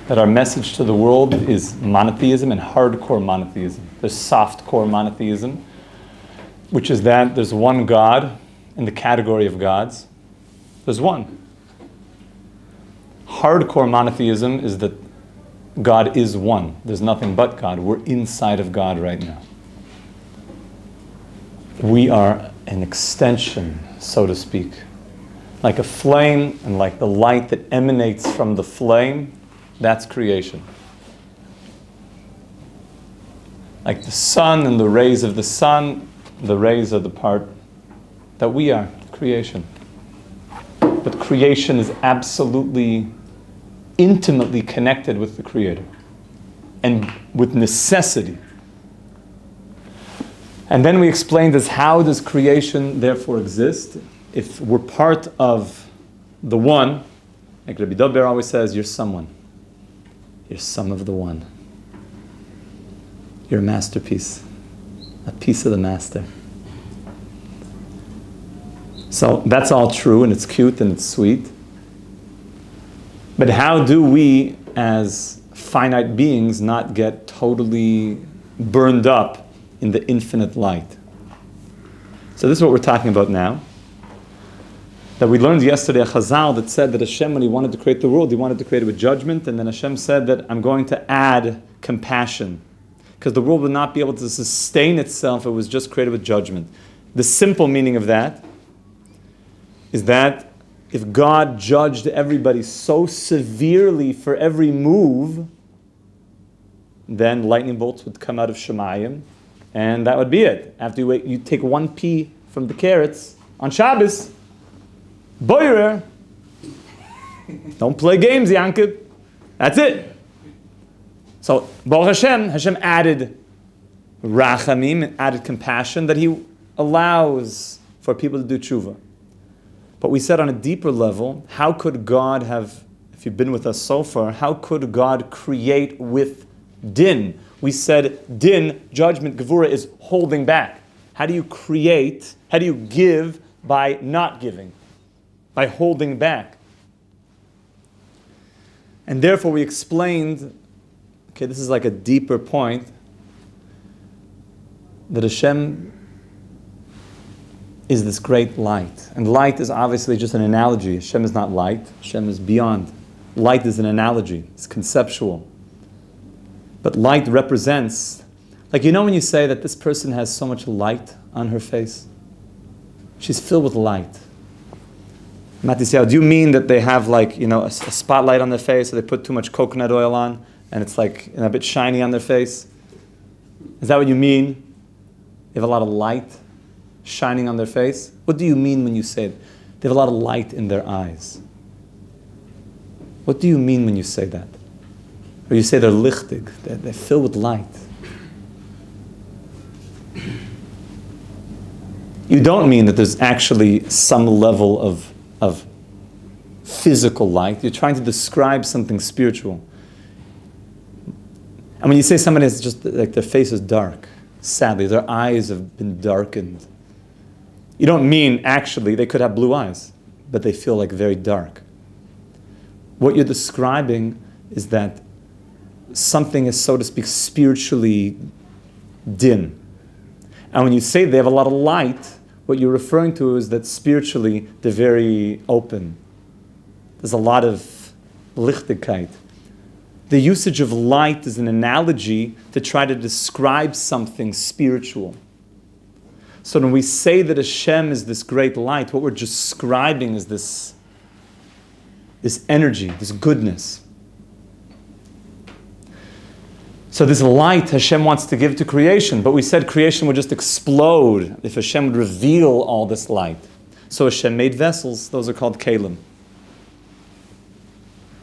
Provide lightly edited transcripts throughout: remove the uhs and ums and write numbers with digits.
that our message to the world is monotheism and hardcore monotheism. There's softcore monotheism, which is that there's one God in the category of gods. There's one. Hardcore monotheism is that God is one. There's nothing but God. We're inside of God right now. We are an extension, so to speak. Like a flame and like the light that emanates from the flame, that's creation. Like the sun and the rays of the sun, the rays are the part that we are, creation. But creation is absolutely, intimately connected with the Creator and with necessity. And then we explained as how does creation therefore exist? If we're part of the one, like Rabbi Dober always says, you're someone. You're some of the one. You're a masterpiece, a piece of the master. So that's all true, and it's cute and it's sweet. But how do we, as finite beings, not get totally burned up in the infinite light? So this is what we're talking about now. That we learned yesterday a Chazal that said that Hashem, when He wanted to create the world, He wanted to create it with judgment, and then Hashem said that I'm going to add compassion, because the world would not be able to sustain itself if it was just created with judgment. The simple meaning of that is that if God judged everybody so severely for every move, then lightning bolts would come out of Shemayim, and that would be it. After you take one pea from the carrots on Shabbos, Boirer, don't play games, Yankib. That's it. So, Baruch Hashem added rachamim, added compassion, that He allows for people to do tshuva. But we said on a deeper level, how could God have, if you've been with us so far, how could God create with din? We said din, judgment, gevura, is holding back. How do you create, how do you give by not giving? By holding back. And therefore we explained, okay, this is like a deeper point, that Hashem is this great light. And light is obviously just an analogy. Hashem is not light. Hashem is beyond. Light is an analogy. It's conceptual. But light represents, like you know when you say that this person has so much light on her face? She's filled with light. Matisyahu, do you mean that they have like, a spotlight on their face, or they put too much coconut oil on, and it's like a bit shiny on their face? Is that what you mean? They have a lot of light shining on their face? What do you mean when you say it? They have a lot of light in their eyes. What do you mean when you say that? Or you say they're lichtig, they're filled with light. You don't mean that there's actually some level of physical light. You're trying to describe something spiritual. And when you say somebody is just like their face is dark, sadly, their eyes have been darkened. You don't mean actually they could have blue eyes, but they feel like very dark. What you're describing is that something is, so to speak, spiritually dim. And when you say they have a lot of light, what you're referring to is that spiritually they're very open. There's a lot of lichtigkeit. The usage of light is an analogy to try to describe something spiritual. So when we say that Hashem is this great light, what we're describing is this energy, this goodness. So this light Hashem wants to give to creation, but we said creation would just explode if Hashem would reveal all this light. So Hashem made vessels, those are called kelim.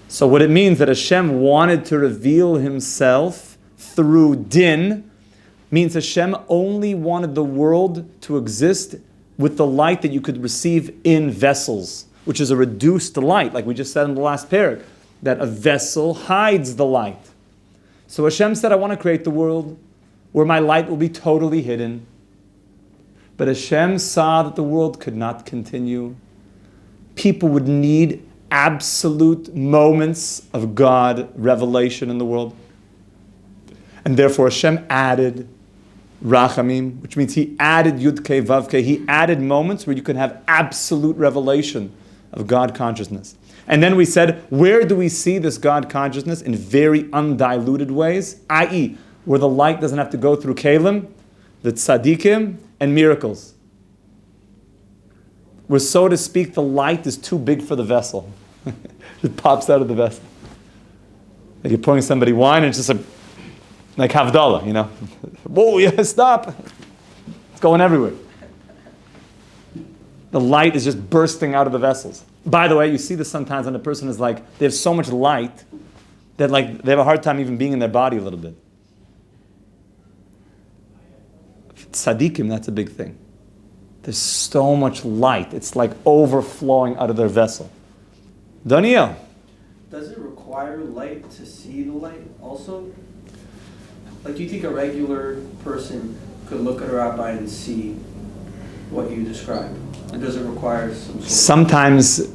So what it means that Hashem wanted to reveal Himself through din means Hashem only wanted the world to exist with the light that you could receive in vessels, which is a reduced light, like we just said in the last parak, that a vessel hides the light. So Hashem said, I want to create the world where my light will be totally hidden. But Hashem saw that the world could not continue. People would need absolute moments of God revelation in the world. And therefore Hashem added Rachamim, which means He added Yud-Kei, Vav-Kei. He added moments where you can have absolute revelation of God consciousness. And then we said, where do we see this God consciousness? In very undiluted ways, i.e., where the light doesn't have to go through Kalim, the tzaddikim, and miracles. Where, so to speak, the light is too big for the vessel. It pops out of the vessel. Like you're pouring somebody wine and it's just like Havdalah, you know. Whoa, yeah, stop. It's going everywhere. The light is just bursting out of the vessels. By the way, you see this sometimes when a person is like, they have so much light that like they have a hard time even being in their body a little bit. Tzaddikim, that's a big thing. There's so much light. It's like overflowing out of their vessel. Daniel. Does it require light to see the light also? Like, do you think a regular person could look at a rabbi and see what you describe? And does it require some sort of... Sometimes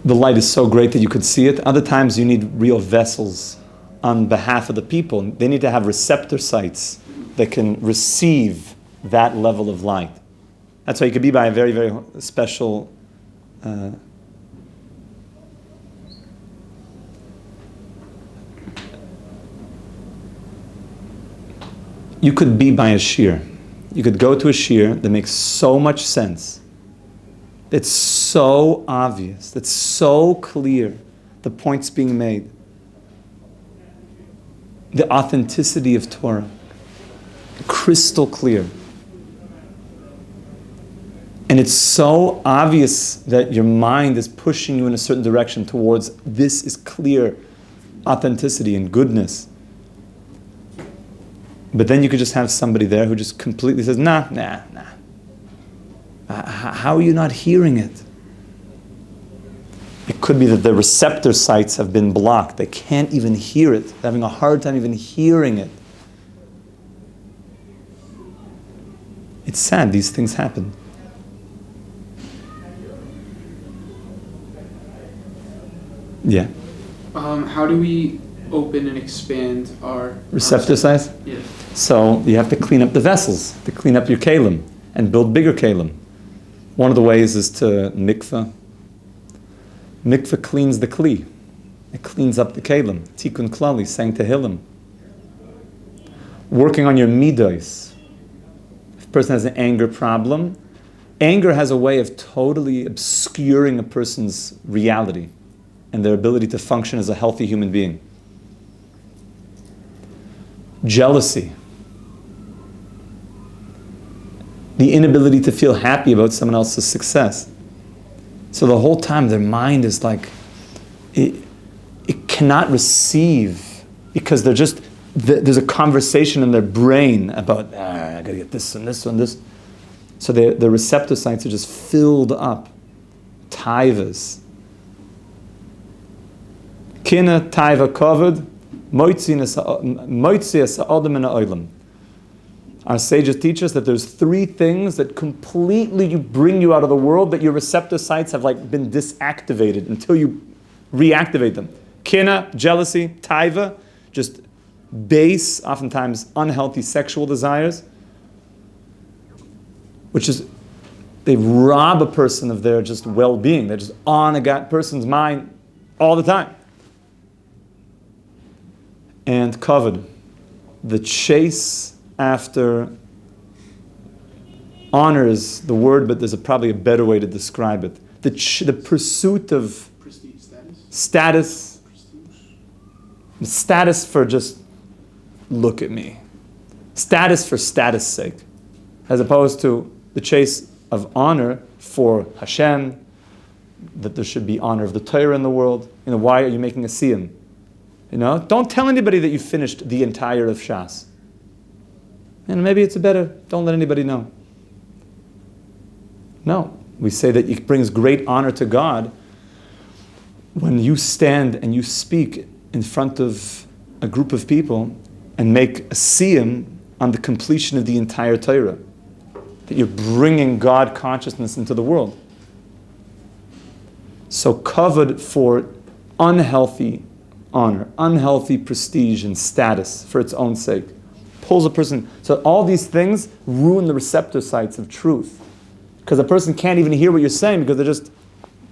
the light is so great that you could see it. Other times you need real vessels on behalf of the people. They need to have receptor sites that can receive that level of light. That's why you could be by a very, very special you could be by a shir. You could go to a shir that makes so much sense. It's so obvious. It's so clear. The points being made. The authenticity of Torah. Crystal clear. And it's so obvious that your mind is pushing you in a certain direction towards this is clear authenticity and goodness. But then you could just have somebody there who just completely says, nah. How are you not hearing it? It could be that the receptor sites have been blocked. They can't even hear it. They're having a hard time even hearing it. It's sad, these things happen. Yeah. How do we open and expand our receptor size? Yeah. So you have to clean up the vessels, to clean up your kalim and build bigger kalim. One of the ways is to mikveh. Mikveh cleans the kli. It cleans up the kalim. Tikkun klali, saying tehillim. Working on your midos. If a person has an anger problem, anger has a way of totally obscuring a person's reality and their ability to function as a healthy human being. Jealousy. The inability to feel happy about someone else's success. So the whole time their mind is like, it cannot receive because there's a conversation in their brain about, I gotta get this and this and this. So the receptor sites are just filled up. Taivas. Kina, taiva, kovad, our sages teach us that there's three things that completely bring you out of the world, that your receptor sites have like been disactivated until you reactivate them. Kina, jealousy, taiva, just base, oftentimes unhealthy sexual desires, which is, they rob a person of their just well-being. They're just on a person's mind all the time. And covered, the chase after honor is the word, but there's probably a better way to describe it. The pursuit of prestige status, status for just look at me, status for status sake, as opposed to the chase of honor for Hashem, that there should be honor of the Torah in the world. You know, why are you making a siyum? You know, don't tell anybody that you finished the entire of Shas. And maybe it's better, don't let anybody know. No, we say that it brings great honor to God when you stand and you speak in front of a group of people and make a siyum on the completion of the entire Torah. That you're bringing God consciousness into the world. so covered for unhealthy honor, unhealthy prestige and status for its own sake. Pulls a person. So all these things ruin the receptor sites of truth. Because a person can't even hear what you're saying because they're just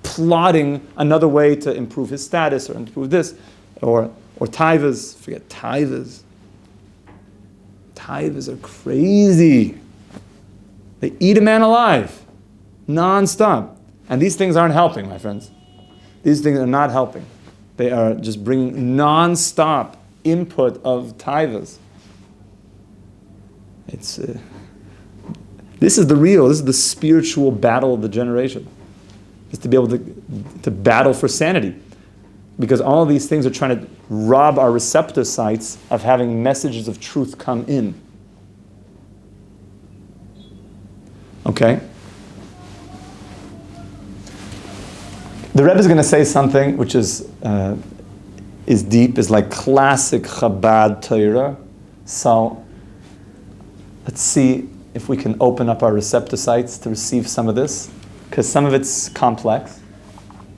plotting another way to improve his status or improve this. Or taivas. Forget taivas. Taivas are crazy. They eat a man alive. Non-stop. And these things aren't helping, my friends. These things are not helping. They are just bringing non-stop input of taivas. It's this is the spiritual battle of the generation. Is to be able to battle for sanity. Because all of these things are trying to rob our receptor sites of having messages of truth come in. Okay? The Rebbe is going to say something which is deep, is like classic Chabad Torah. So let's see if we can open up our receptor sites to receive some of this, because some of it's complex.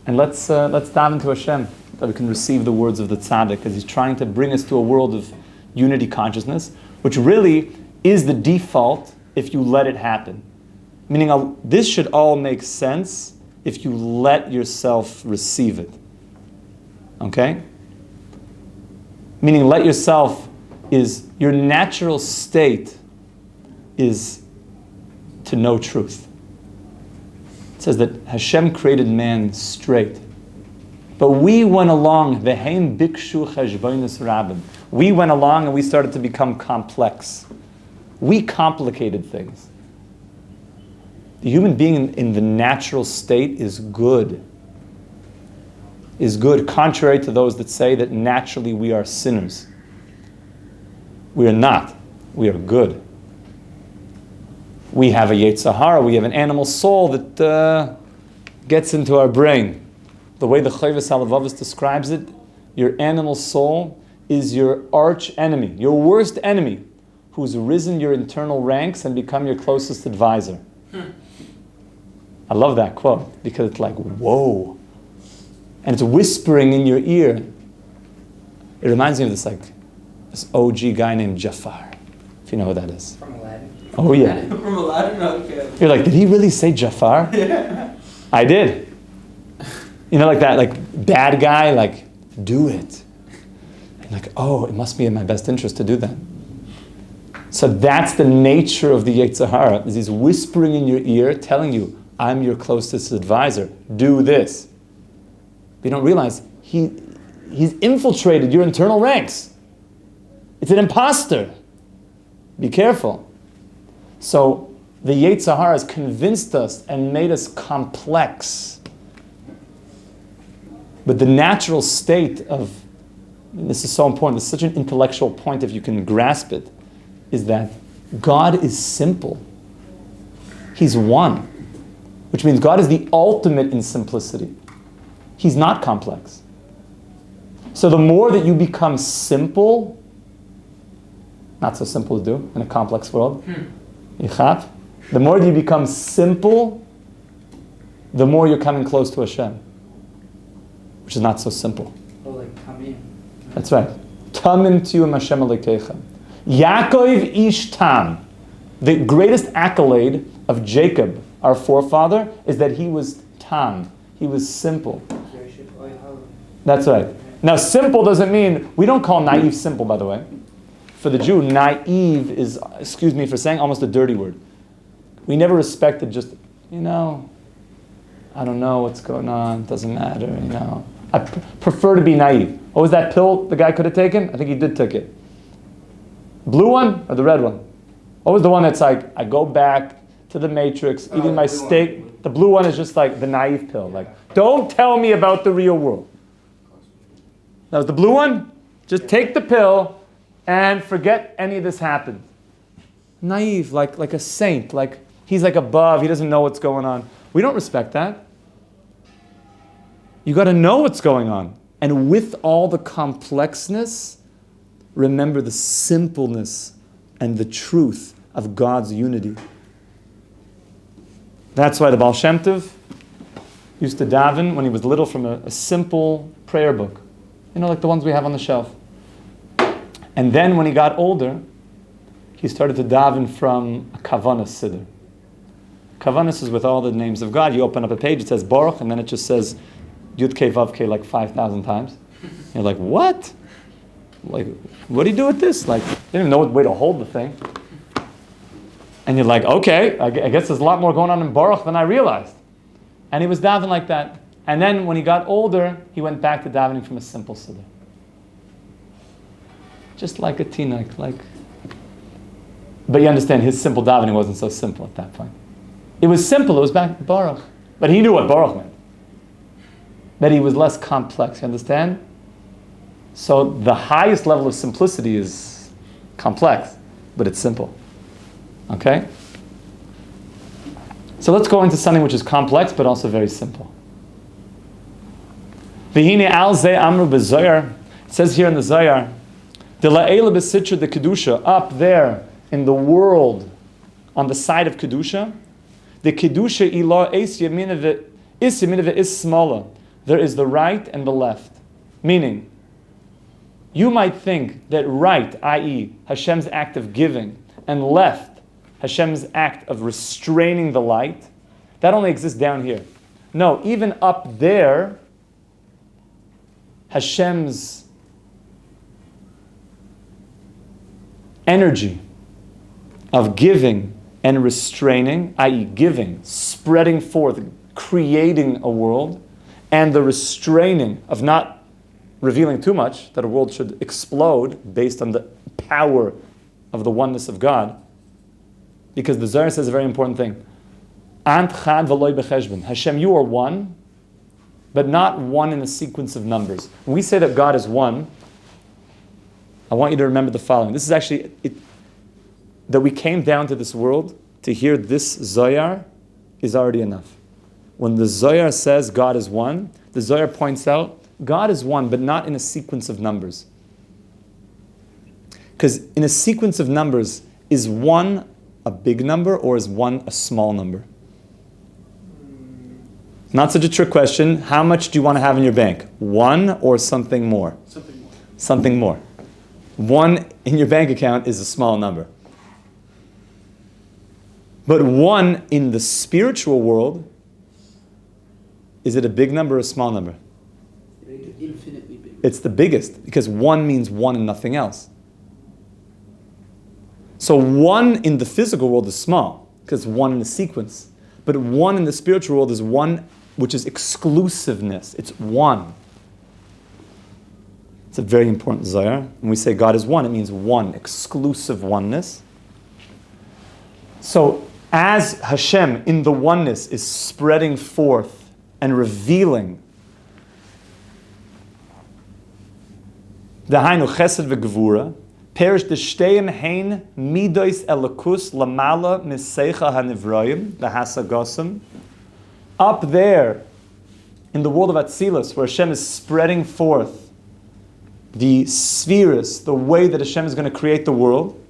And let's dive into Hashem, that we can receive the words of the tzaddik, because he's trying to bring us to a world of unity consciousness, which really is the default if you let it happen. Meaning this should all make sense if you let yourself receive it. Okay? Meaning let yourself is your natural state is to know truth. It says that Hashem created man straight. But we went along, v'heim bikshu cheshbonos rabim. We went along and we started to become complex. We complicated things. The human being in the natural state is good. Is good, contrary to those that say that naturally we are sinners. We are not. We are good. We have a Yetzer Hara, we have an animal soul that gets into our brain. The way the Chovos HaLevavos describes it, your animal soul is your arch enemy, your worst enemy, who's risen your internal ranks and become your closest advisor. I love that quote, because it's like, whoa. And it's whispering in your ear. It reminds me of this OG guy named Jafar, if you know who that is. From Aladdin. Oh yeah. From Aladdin? Okay. You're like, did he really say Jafar? Yeah. I did. You know, like that, bad guy, do it. And oh, it must be in my best interest to do that. So that's the nature of the Yetzer Hara, is he's whispering in your ear, telling you, I'm your closest advisor, do this. But you don't realize, he's infiltrated your internal ranks. It's an imposter. Be careful. So the Yetzer Hara has convinced us and made us complex. But the natural state of, and this is so important, it's such an intellectual point if you can grasp it, is that God is simple. He's one. Which means God is the ultimate in simplicity. He's not complex. So the more that you become simple, not so simple to do in a complex world, the more that you become simple, the more you're coming close to Hashem, which is not so simple. Oh, like tamim. That's right. Tamim tiyum Hashem Aleichem. Yaakov ish tam. The greatest accolade of Jacob, our forefather, is that he was tam. He was simple. That's right. Now, simple doesn't mean, we don't call naive simple, by the way. For the Jew, naive is, excuse me for saying, almost a dirty word. We never respected just, I don't know what's going on, doesn't matter, I prefer to be naive. What was that pill the guy could have taken? I think he did take it. Blue one or the red one? What was the one that's I go back to the matrix, eating my steak? One. The blue one is just the naive pill. Don't tell me about the real world. That was the blue one? Just take the pill and forget any of this happened. Naive, like a saint, he's above, he doesn't know what's going on. We don't respect that. You got to know what's going on. And with all the complexness, remember the simpleness and the truth of God's unity. That's why the Baal Shem Tov, used to daven when he was little from a simple prayer book. Like the ones we have on the shelf. And then when he got older, he started to daven from a kavanah siddur. Kavanah is with all the names of God. You open up a page, it says Baruch, and then it just says Yud Kei Vav Kei like 5,000 times. You're like, what? Like, what do you do with this? Like, they didn't even know what way to hold the thing. And you're like, okay, I guess there's a lot more going on in Baruch than I realized. And he was davening like that. And then when he got older, he went back to davening from a simple siddur. Just like a tinak, But you understand, his simple davening wasn't so simple at that point. It was simple, it was back to Baruch. But he knew what Baruch meant. That he was less complex, you understand? So the highest level of simplicity is complex, but it's simple. Okay? So let's go into something which is complex, but also very simple. V'hine al ze amru b'zoyar. It says here in the Zohar, de la'ela b'sitra de kedusha, up there in the world, on the side of kedusha, the kedusha ilah is yamina is smala. There is the right and the left. Meaning, you might think that right, i.e., Hashem's act of giving, and left, Hashem's act of restraining the light, that only exists down here. No, even up there, Hashem's energy of giving and restraining, i.e. giving, spreading forth, creating a world, and the restraining of not revealing too much, that a world should explode based on the power of the oneness of God. Because the Zohar says a very important thing. Ant chad v'loy b'cheshbon. Hashem, you are one, but not one in a sequence of numbers. When we say that God is one, I want you to remember the following. This is actually, that we came down to this world to hear this Zohar is already enough. When the Zohar says God is one, the Zohar points out, God is one, but not in a sequence of numbers. Because in a sequence of numbers, is one a big number or is one a small number? Not such a trick question. How much do you want to have in your bank? One or something more? Something more. Something more. One in your bank account is a small number. But one in the spiritual world, is it a big number or a small number? Infinitely big. It's the biggest, because one means one and nothing else. So one in the physical world is small, because one in the sequence. But one in the spiritual world is one which is exclusiveness. It's one. It's a very important Zohar. When we say God is one, it means one, exclusive oneness. So as Hashem in the oneness is spreading forth and revealing Dahainu chesed v'gevura, perish the shteim hein midois elokus lamala miseicha hanivroim, the hasagosim. Up there, in the world of Atzilus, where Hashem is spreading forth the spheres, the way that Hashem is going to create the world,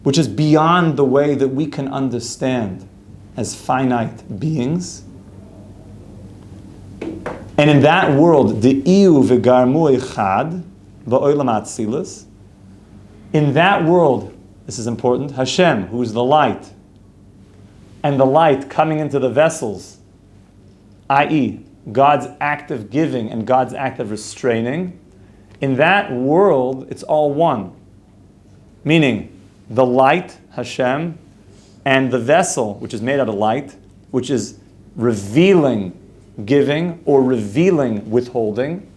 which is beyond the way that we can understand as finite beings. And in that world, the iu v'garmu echad v'olam atzilus. In that world, this is important, Hashem, who is the light, and the light coming into the vessels, i.e., God's act of giving and God's act of restraining, in that world, it's all one. Meaning, the light, Hashem, and the vessel, which is made out of light, which is revealing giving or revealing withholding,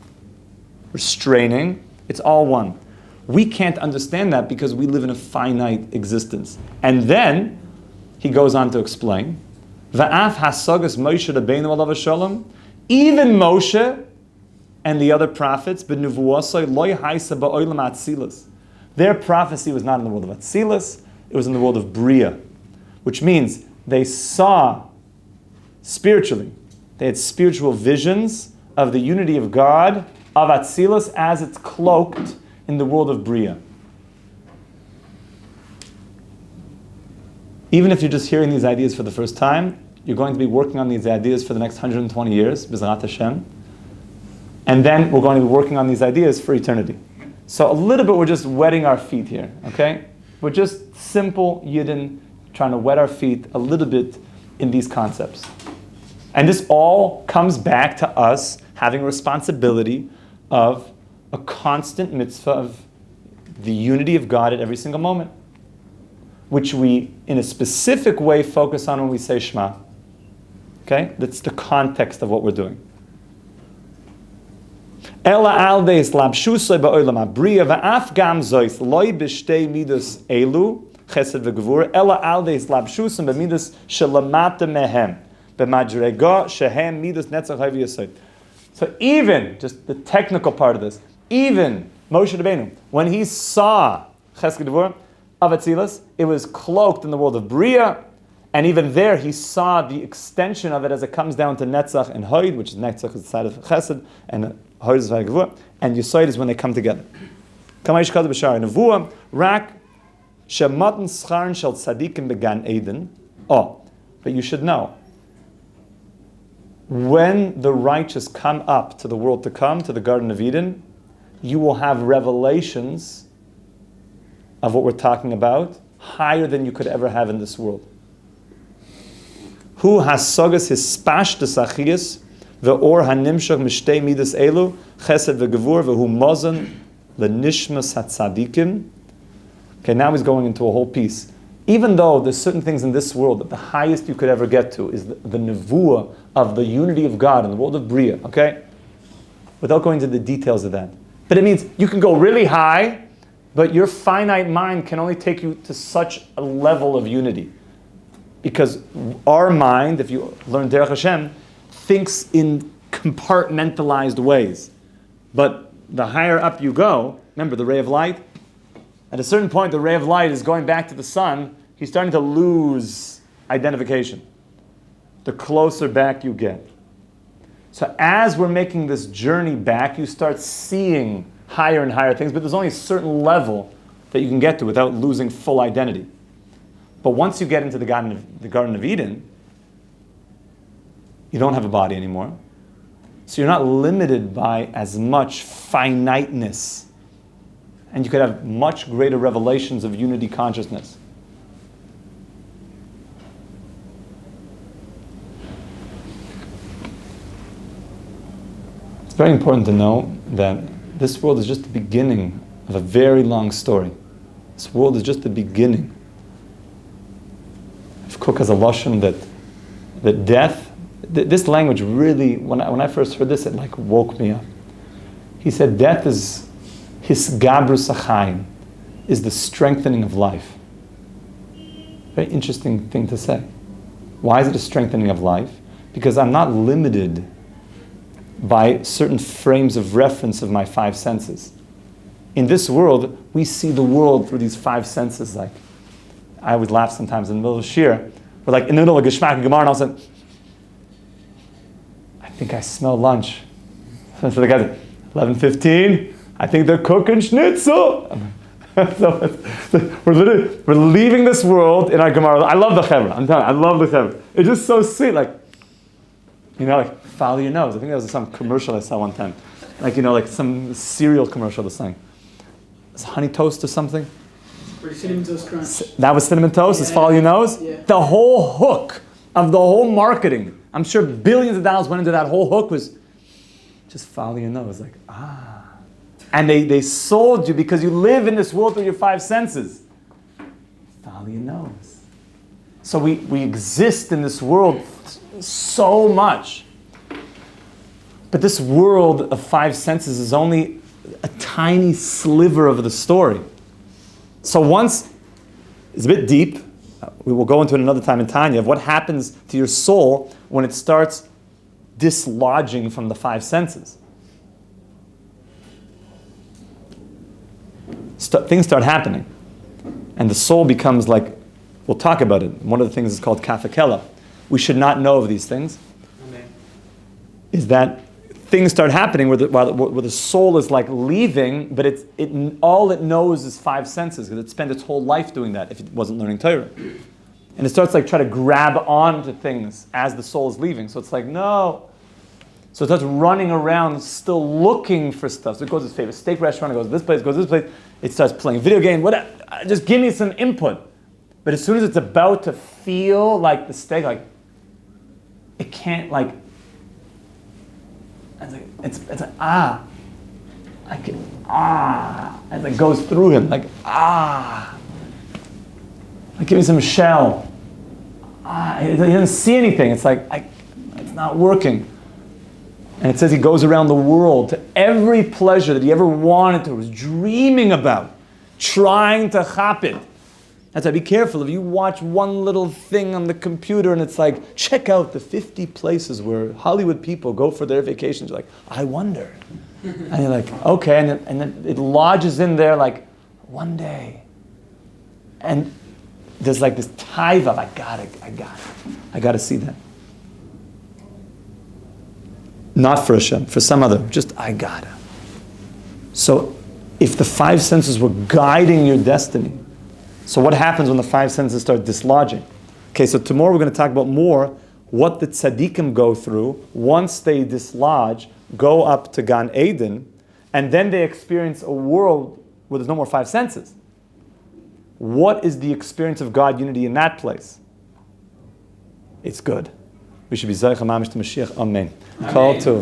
restraining, it's all one. We can't understand that because we live in a finite existence. And then he goes on to explain, Va'af hasagas Moshe Rabbeinu alav shalom, even Moshe and the other prophets, b'nevuosai loy haisa ba'olam atzilus. Their prophecy was not in the world of Atzilus, it was in the world of Bria, which means they saw spiritually. They had spiritual visions of the unity of God, of Atzilus, as it's cloaked in the world of Bria. Even if you're just hearing these ideas for the first time, You're going to be working on these ideas for the next 120 years, B'ezrat Hashem. And then we're going to be working on these ideas for eternity. So a little bit, we're just wetting our feet here, okay? We're just simple Yidden trying to wet our feet a little bit in these concepts. And this all comes back to us having a responsibility of a constant mitzvah of the unity of God at every single moment, which we, in a specific way, focus on when we say Shema. Okay? That's the context of what we're doing. Ela aldeis labshusay ba'olam abriya va'af gam zois loy b'shtei midos elu chesed v'gevura ela aldeis labshusam b'midos shelamata mehem b'madrega shehem midos netzach havi yasod. So even, just the technical part of this, even Moshe Rabbeinu, when he saw chesed v'gevura of Atzilus, it was cloaked in the world of Bria, and even there he saw the extension of it as it comes down to Netzach and Hoid, which is Netzach is the side of Chesed, and Hoid is Vayagavua, and Yesod is when they come together. Kamaish Kadu B'Shar Nevuah, Rak, Shematan Scharn Shel Tzadikim Began Eden. Oh, but you should know, when the righteous come up to the world to come, to the Garden of Eden, you will have revelations of what we're talking about, higher than you could ever have in this world. Who has sogas his spash the sachias, the or hanimshach mishtei midas elu, chesed v'gevur, v'hu mozen, lenishmas hatzadikim. Okay, now he's going into a whole piece. Even though there's certain things in this world that the highest you could ever get to is the nevuah of the unity of God in the world of Bria, okay? Without going into the details of that. But it means you can go really high, but your finite mind can only take you to such a level of unity. Because our mind, if you learn Derech Hashem, thinks in compartmentalized ways. But the higher up you go, remember the ray of light? At a certain point, the ray of light is going back to the sun. He's starting to lose identification. The closer back you get. So as we're making this journey back, you start seeing higher and higher things, but there's only a certain level that you can get to without losing full identity. But once you get into the Garden of Eden, you don't have a body anymore. So you're not limited by as much finiteness. And you could have much greater revelations of unity consciousness. It's very important to know that this world is just the beginning of a very long story. This world is just the beginning. If Cook has a lashon that death, this language really, when I first heard this, it like woke me up. He said death is hisgabrus achayim, is the strengthening of life. Very interesting thing to say. Why is it a strengthening of life? Because I'm not limited by certain frames of reference of my five senses. In this world, we see the world through these five senses. Like, I would laugh sometimes in the middle of shir. We're like in the middle of Geshmak and Gemara, and all of a sudden, I think I smell lunch. So the guys, 11:15. I think they're cooking schnitzel. So we're leaving this world in our Gemara. I love the Chevra. I'm telling you, I love the Chevra. It's just so sweet. Like, like follow your nose. I think that was some commercial I saw one time. Like, like some cereal commercial that's saying, is honey toast or something? Or cinnamon toast crunch. That was cinnamon toast, is follow your nose? Yeah. The whole hook of the whole marketing, I'm sure billions of dollars went into that whole hook, was just follow your nose. Like, And they sold you because you live in this world through your five senses. Follow your nose. So we exist in this world so much. But this world of five senses is only a tiny sliver of the story. So once, it's a bit deep, we will go into it another time in Tanya, of what happens to your soul when it starts dislodging from the five senses. Things start happening. And the soul becomes like, we'll talk about it. One of the things is called kafakela. We should not know of these things. Amen. Is that things start happening where the soul is like leaving, but all it knows is five senses, because it spent its whole life doing that if it wasn't learning Torah. And it starts like try to grab onto things as the soul is leaving. So it's like, no. So it starts running around still looking for stuff. So it goes to his favorite steak restaurant, it goes to this place, goes to this place. It starts playing video game, whatever. Just give me some input. But as soon as it's about to feel like the steak, like, it can't like, it's like, ah. I can, ah. And it goes through him, like, ah. Like, give me some shell. Ah, he doesn't see anything. It's like, it's not working. And it says he goes around the world to every pleasure that he ever wanted to, was dreaming about, trying to chop it. That's why be careful. If you watch one little thing on the computer and it's like, check out the 50 places where Hollywood people go for their vacations. You're like, I wonder. And you're like, okay. And then it lodges in there like, one day. And there's like this taiva, I gotta see that. Not for Hashem, for some other, just I gotta. So if the five senses were guiding your destiny, so what happens when the five senses start dislodging? Okay, so tomorrow we're going to talk about more what the tzaddikim go through once they dislodge, go up to Gan Eden, and then they experience a world where there's no more five senses. What is the experience of God unity in that place? It's good. We should be Zaycha Mamish to Mashiach. Amen. Call to.